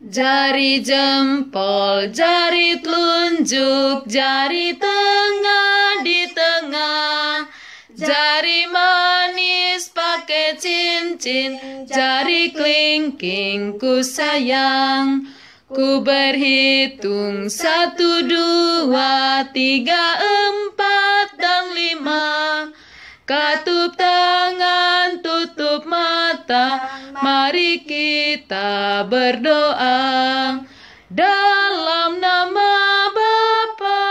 Jari jempol, jari telunjuk, jari tengah di tengah, jari manis pakai cincin, jari kelingking ku sayang. Ku berhitung 1, 2, 3, 4, dan 5. Katup tangan, tutup mata, mari kita berdoa. Dalam nama Bapa,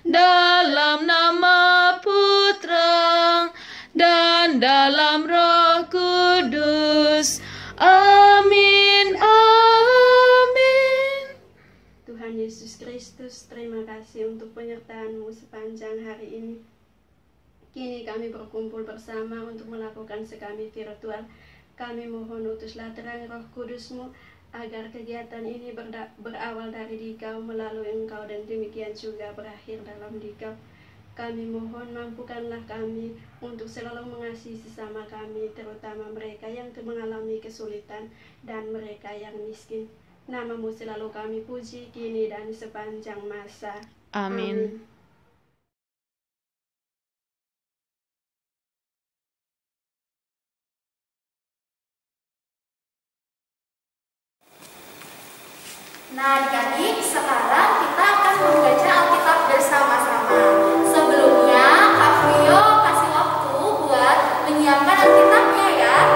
dalam nama Putra, dan dalam Roh Kudus. Amin, amin. Tuhan Yesus Kristus, terima kasih untuk penyertaan-Mu sepanjang hari ini. Kini kami berkumpul bersama untuk melakukan sekami virtual. Kami mohon utuslah terang Roh Kudus-Mu agar kegiatan ini berawal dari Dikau, melalui Engkau, dan demikian juga berakhir dalam Dikau. Kami mohon mampukanlah kami untuk selalu mengasihi sesama kami, terutama mereka yang mengalami kesulitan dan mereka yang miskin. Nama-Mu selalu kami puji kini dan sepanjang masa. Amin. Nah, adik-adik, sekarang kita akan membaca Alkitab bersama-sama. Sebelumnya, Kak Vio kasih waktu buat menyiapkan Alkitabnya ya.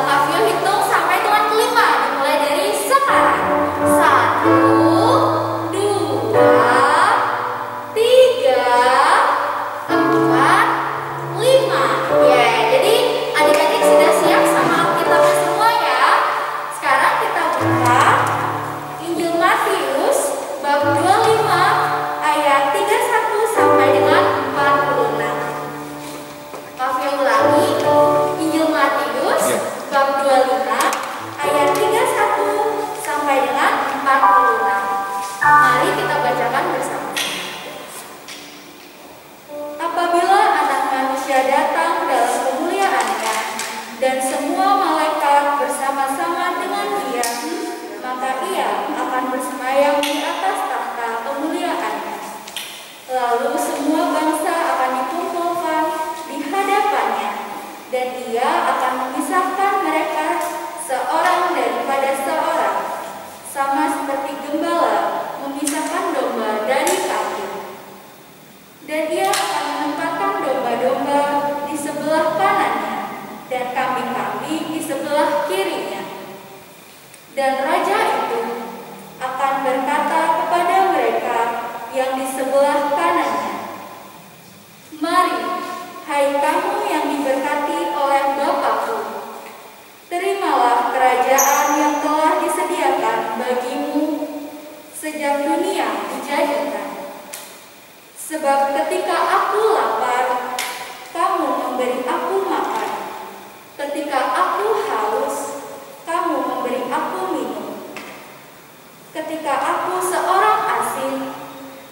Kak Vio hitung sampai dengan 5, dimulai dari sekarang. 1, 2, 3, 4, 5. Ya, jadi adik-adik sudah siap sama Alkitabnya semua ya. Sekarang kita buka Injil Matius bab 25 ayat 31 sampai dengan 46. Kafir ulangi, Injil Matius bab 25 ayat 31 sampai dengan 46. Mari kita bacakan bersama. Apabila Anak Manusia datang dalam kemuliaannya dan semua malaikat bersama-sama dengan Dia, maka Ia akan bersemayam di atas tahta kemuliaannya. Lalu semua bangsa akan dikumpulkan di hadapannya, dan Ia akan memisahkan mereka seorang daripada seorang, sama seperti gembala memisahkan domba dari kambing. Dan Ia akan menempatkan domba-domba di sebelah kanannya, dan kambing-kambing di sebelah kirinya. Dan Raja itu akan berkata kepada mereka yang di sebelah kanannya, "Mari, hai kamu yang diberkati oleh Bapa-Ku, terimalah kerajaan yang telah disediakan bagimu sejak dunia dijadikan. Sebab ketika aku lapar, kamu memberi aku makan. Ketika aku haus, kamu memberi aku minum. Ketika aku seorang asing,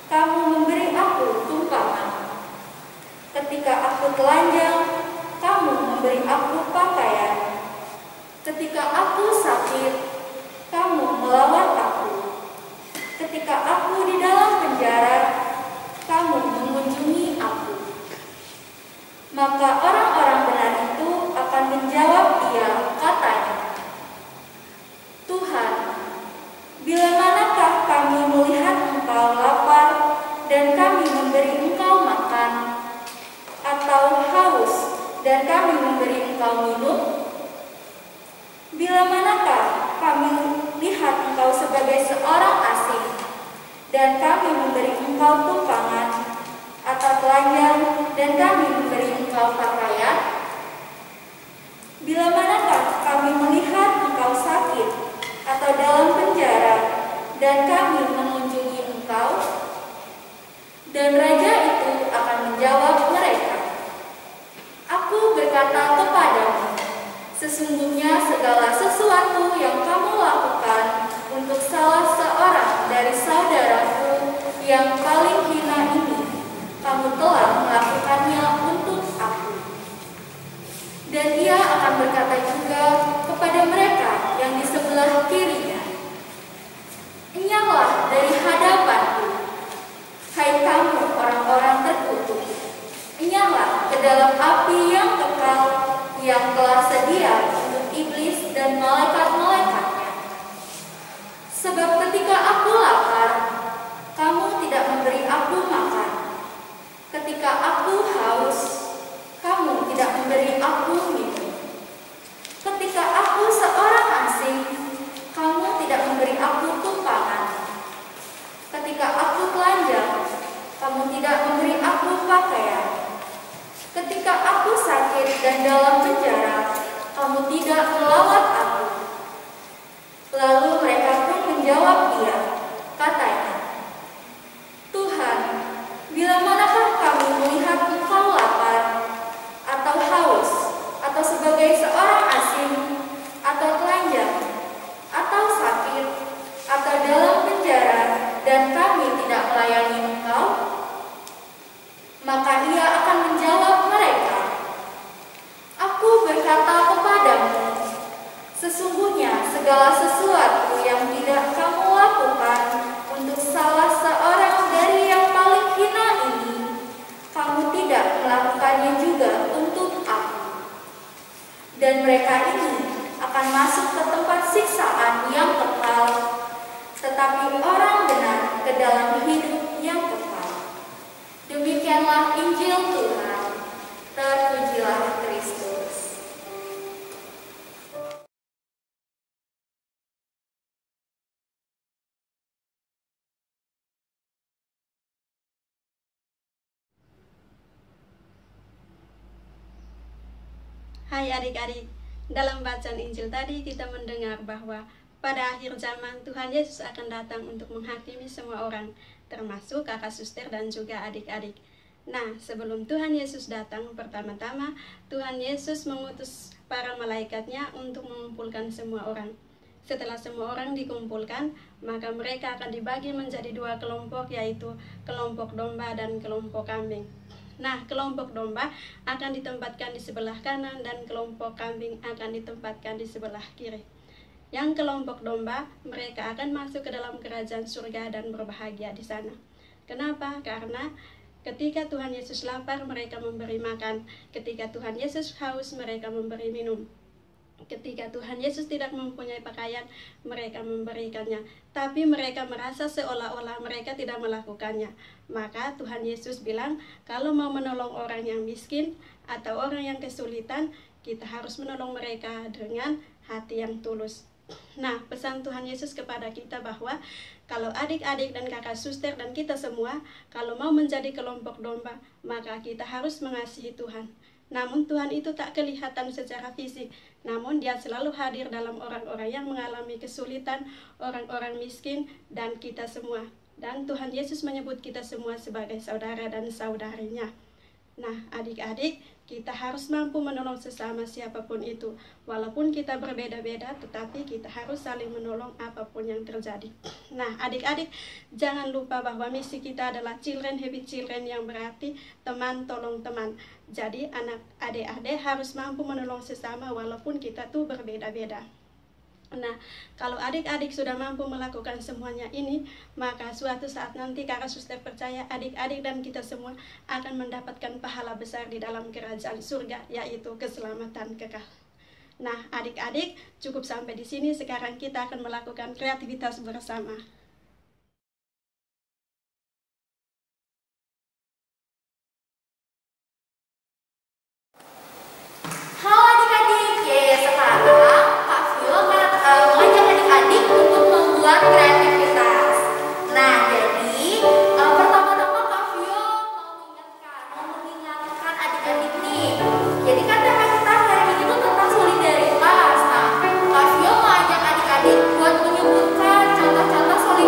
kamu memberi aku tumpangan. Ketika aku telanjang, kamu memberi aku pakaian. Ketika aku sakit, kamu melawat aku. Ketika aku di dalam penjara, kamu mengunjungi aku." Maka orang-orang benar itu akan menjawab Dia, katanya, "Tuhan, bila manakah kami melihat Engkau lapar dan kami memberi Engkau makan, atau haus dan kami memberi Engkau minum? Bila manakah kami lihat Engkau sebagai seorang asing dan kami memberi Engkau tumpangan, atau telanjang dan kami memberi Engkau pakaian? Bila manakah kami melihat Engkau sakit atau dalam penjara dan kami mengunjungi Engkau?" Dan Raja itu akan menjawab mereka, "Aku berkata kepadamu, sesungguhnya segala sesuatu yang kamu lakukan untuk salah seorang dari saudaraku yang paling hina ini, kamu telah melakukannya untuk aku." Dan Ia akan berkata juga kepada mereka yang di sebelah kirinya, berpakaian. Ketika aku sakit dan dalam penjara, kamu tidak melawat aku. Lalu mereka pun menjawab dia, katanya, Tuhan, bila manakah kami melihat engkau lapar, atau haus, atau sebagai seorang asing, atau telanjang, atau sakit, atau dalam penjara, dan kami tidak melayani engkau? Maka ia akan menjawab mereka, Aku berkata kepadamu, sesungguhnya segala sesuatu yang tidak kamu lakukan untuk salah seorang dari yang paling hina ini, kamu tidak melakukannya juga untuk aku. Dan mereka ini akan masuk ke tempat siksaan yang kekal, tetapi orang benar ke dalam hidup yang kekal. Demikianlah Injil Tuhan. Terpujilah Kristus. Hai adik-adik, dalam bacaan Injil tadi kita mendengar bahwa pada akhir zaman Tuhan Yesus akan datang untuk menghakimi semua orang, termasuk kakak suster dan juga adik-adik. Nah, sebelum Tuhan Yesus datang, pertama-tama Tuhan Yesus mengutus para malaikatnya untuk mengumpulkan semua orang. Setelah semua orang dikumpulkan, maka mereka akan dibagi menjadi dua kelompok, yaitu kelompok domba dan kelompok kambing. Nah, kelompok domba akan ditempatkan di sebelah kanan dan kelompok kambing akan ditempatkan di sebelah kiri. Yang kelompok domba, mereka akan masuk ke dalam kerajaan surga dan berbahagia di sana. Kenapa? Karena ketika Tuhan Yesus lapar, mereka memberi makan. Ketika Tuhan Yesus haus, mereka memberi minum. Ketika Tuhan Yesus tidak mempunyai pakaian, mereka memberikannya. Tapi mereka merasa seolah-olah mereka tidak melakukannya. Maka Tuhan Yesus bilang, kalau mau menolong orang yang miskin atau orang yang kesulitan, kita harus menolong mereka dengan hati yang tulus. Nah, pesan Tuhan Yesus kepada kita bahwa kalau adik-adik dan kakak suster dan kita semua, kalau mau menjadi kelompok domba, maka kita harus mengasihi Tuhan. Namun Tuhan itu tak kelihatan secara fisik, namun Dia selalu hadir dalam orang-orang yang mengalami kesulitan, orang-orang miskin, dan kita semua. Dan Tuhan Yesus menyebut kita semua sebagai saudara dan saudarinya. Nah, adik-adik, kita harus mampu menolong sesama siapapun itu. Walaupun kita berbeda-beda, tetapi kita harus saling menolong apapun yang terjadi. Nah, adik-adik, jangan lupa bahwa misi kita adalah Children Happy Children, yang berarti teman tolong teman. Jadi, anak adik-adik harus mampu menolong sesama walaupun kita tuh berbeda-beda. Nah, kalau adik-adik sudah mampu melakukan semuanya ini, maka suatu saat nanti kakak suster percaya adik-adik dan kita semua akan mendapatkan pahala besar di dalam kerajaan surga, yaitu keselamatan kekal. Nah, adik-adik, cukup sampai di sini. Sekarang kita akan melakukan kreativitas bersama. Halo adik-adik, ya sekarang Kak Vio mengajak adik-adik untuk membuat kreativitas. Nah, jadi pertama-tama Kak Vio mau mengingatkan adik-adik nih. Jadi kan tema kita hari ini tuh tentang solidaritas. Nah, Kak Vio mengajak adik-adik buat menyebutkan contoh-contoh solidaritas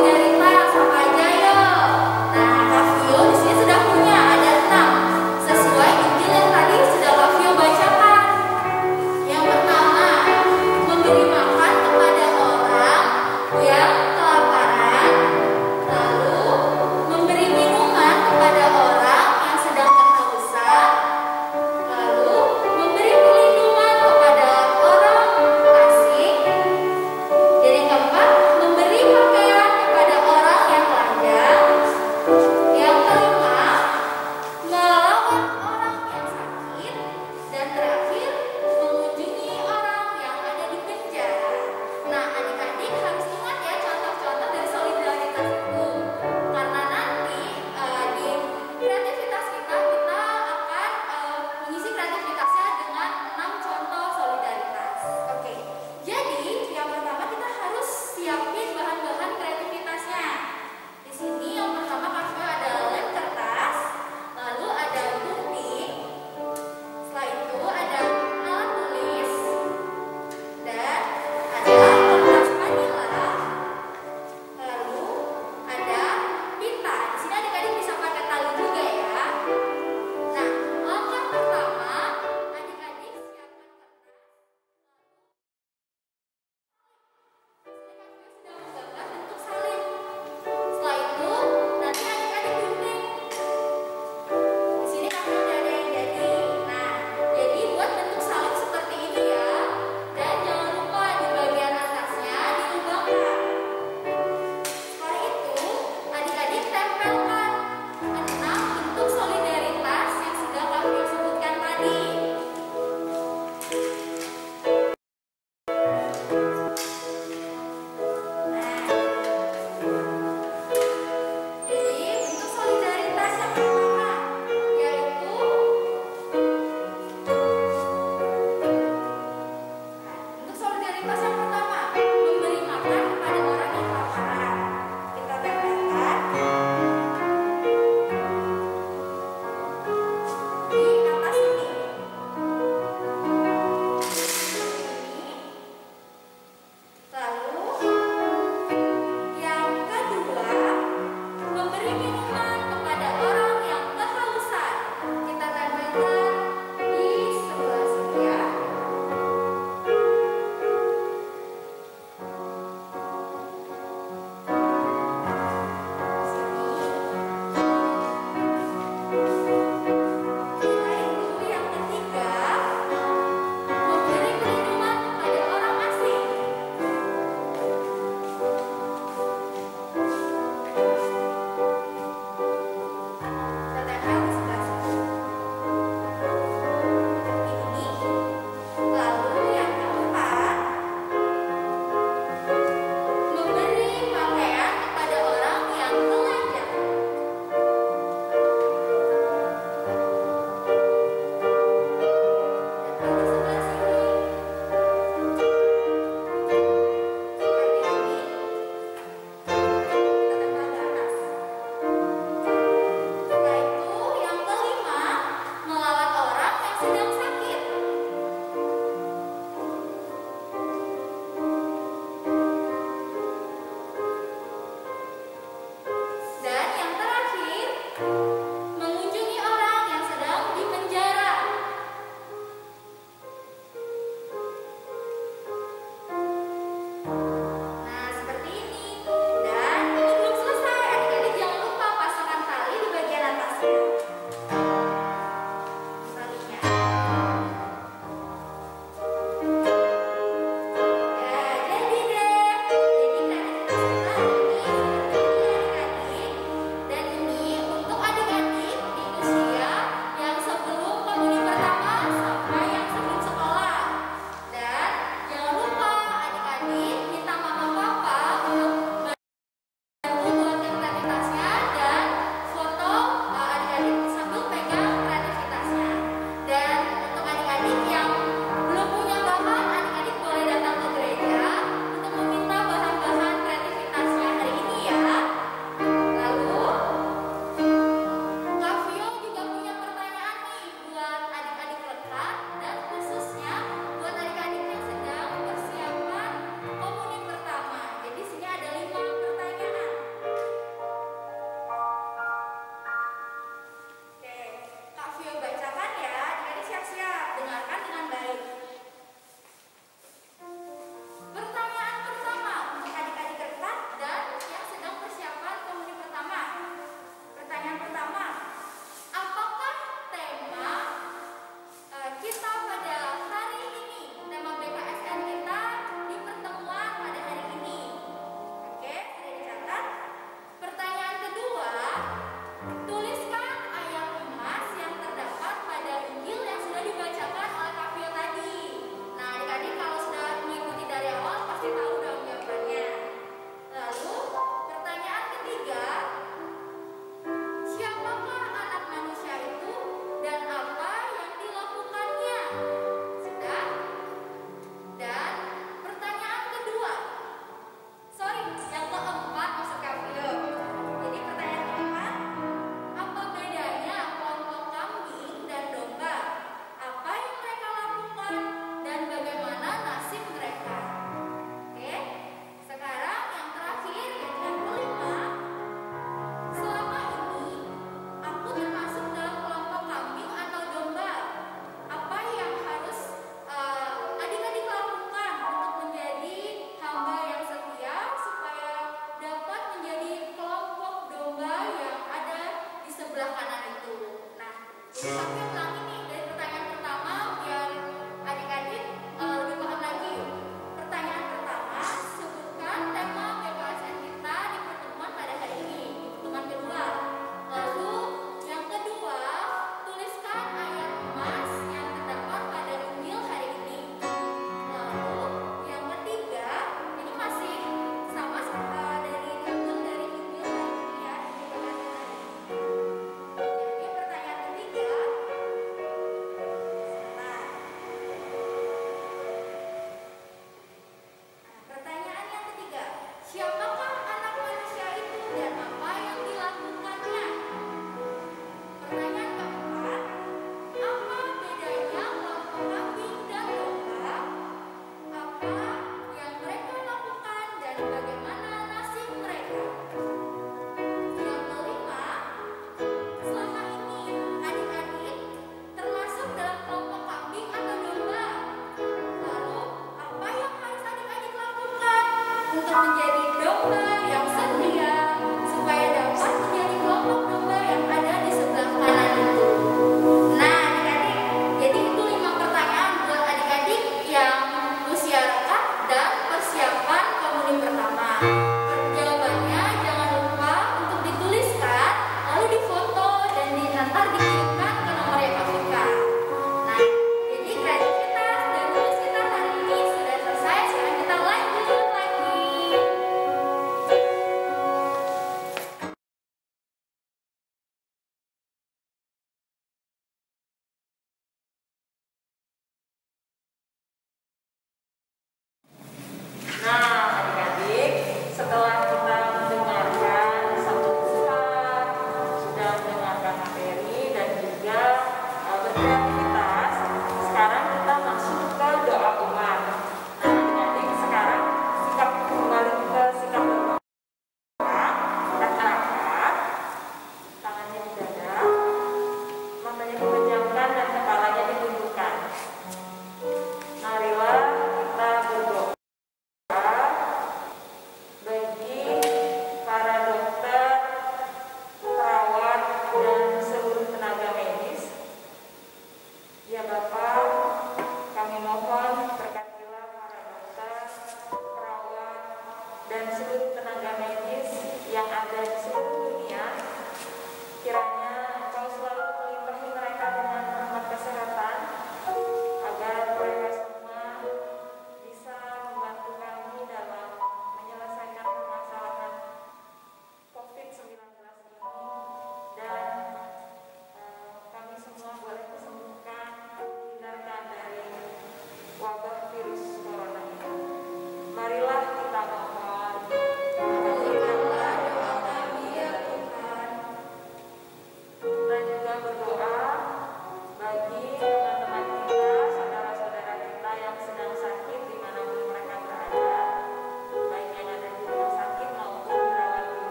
Tapi ulangi nih dari pertanyaan pertama biar adik-adik lebih paham lagi yuk. Pertanyaan pertama, sebutkan tema PPKSN kita di pertemuan pada hari ini, di pertemuan kedua. Lalu yang kedua, tuliskan ayat emas yang terdapat pada Injil hari ini. Lalu yang ketiga, ini masih sama dari diambil dari Injil hari ini ya, di PPKSN hari ini. Jadi pertanyaan ketiga,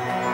Amin.